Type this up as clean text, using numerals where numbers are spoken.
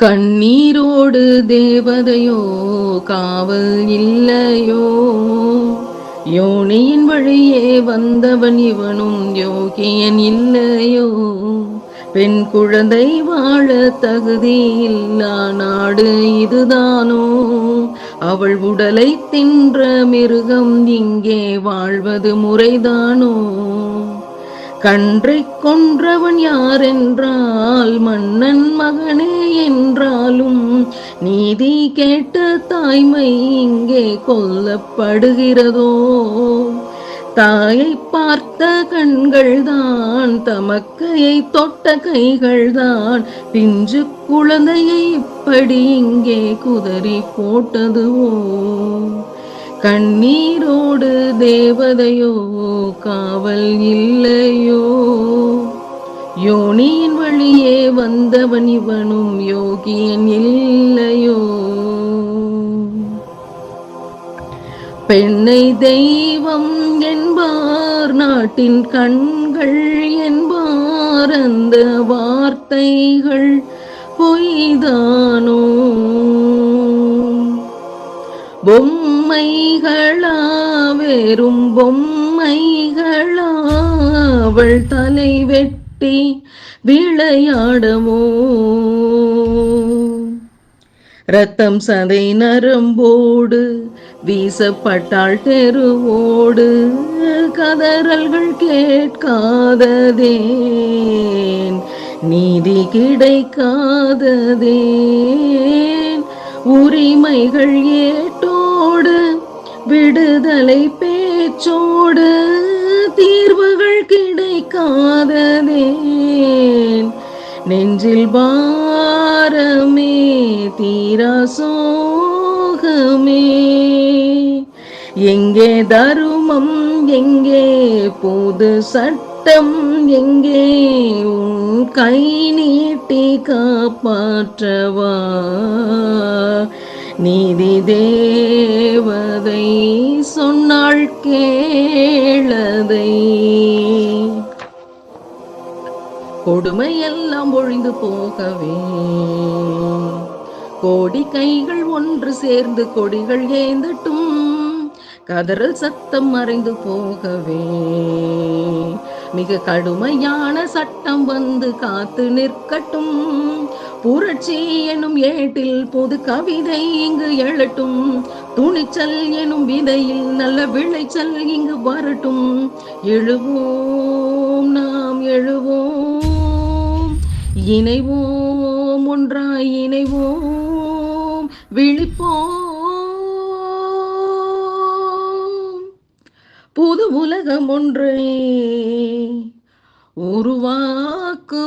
கண்ணீரோடு தேவதையோ காவல் இல்லையோ, யோனியின் வழியே வந்தவன் இவனும் யோகியன் இல்லையோ, பெண் குழந்தை வாழ தகுதி இல்லா நாடு இதுதானோ, அவள் உடலை தின்ற மிருகம் இங்கே வாழ்வது முறைதானோ, கன்றை கொன்றவன் யாரென்றால் மன்னன் மகனே என்றாலும் நீதி கேட்ட தாய்மை இங்கே கொல்லப்படுகிறதோ, தாயை பார்த்த கண்கள்தான் தமக்கையை தொட்ட கைகள்தான் பிஞ்சு குழந்தையை இப்படி இங்கே குதறி போட்டதுவோ, கண்ணீரோடு தேவதையோ காவல் இல்லையோ, யோனியின் வழியே வந்தவன் இவனும் யோகியன் இல்லையோ, பெண்ணை தெய்வம் என்பார் நாட்டின் கண்கள் என்பார் அந்த வார்த்தைகள் பொய்தானோ, பொம்மைகளா வெறும் பொம்மைகளா அவள் தலை வெட்டி விளையாடவோ, ரத்தம் சதை நரம்போடு வீசப்பட்டாள் தெருவோடு, கதறல்கள் கேட்காததேன் நீதி கிடைக்காததேன், உரிமைகள் ஏட்டோடு விடுதலை பேச்சோடு தீர்வுகள் கிடைக்காததேன், நெஞ்சில் பாரமே தீரா சோகமே, எங்கே தருமம் எங்கே பொது சட்டம் எங்கே, உன் கை நீட்டி காப்பாற்றவா நீதி தேவதை சொன்னாள் கேளதை, கொடுமையெல்லாம் ஒழிந்து போகவே கோடி கைகள் ஒன்று சேர்ந்து கொடிகள் ஏந்தட்டும், கதறல் சத்தம் மறைந்து போகவே மிக கடுமையான சட்டம் வந்து காத்து நிற்கட்டும், புரட்சி எனும் ஏட்டில் பொது கவிதை இங்கு எழட்டும், துணிச்சல் எனும் விதையில் நல்ல விளைச்சல் இங்கு வரட்டும், எழுவோம் நாம் எழுவோம் இணைவோம் ஒன்றாய் இணைவோம் விழிப்போம், புது உலகம் ஒன்றை உருவாக்குவோம்.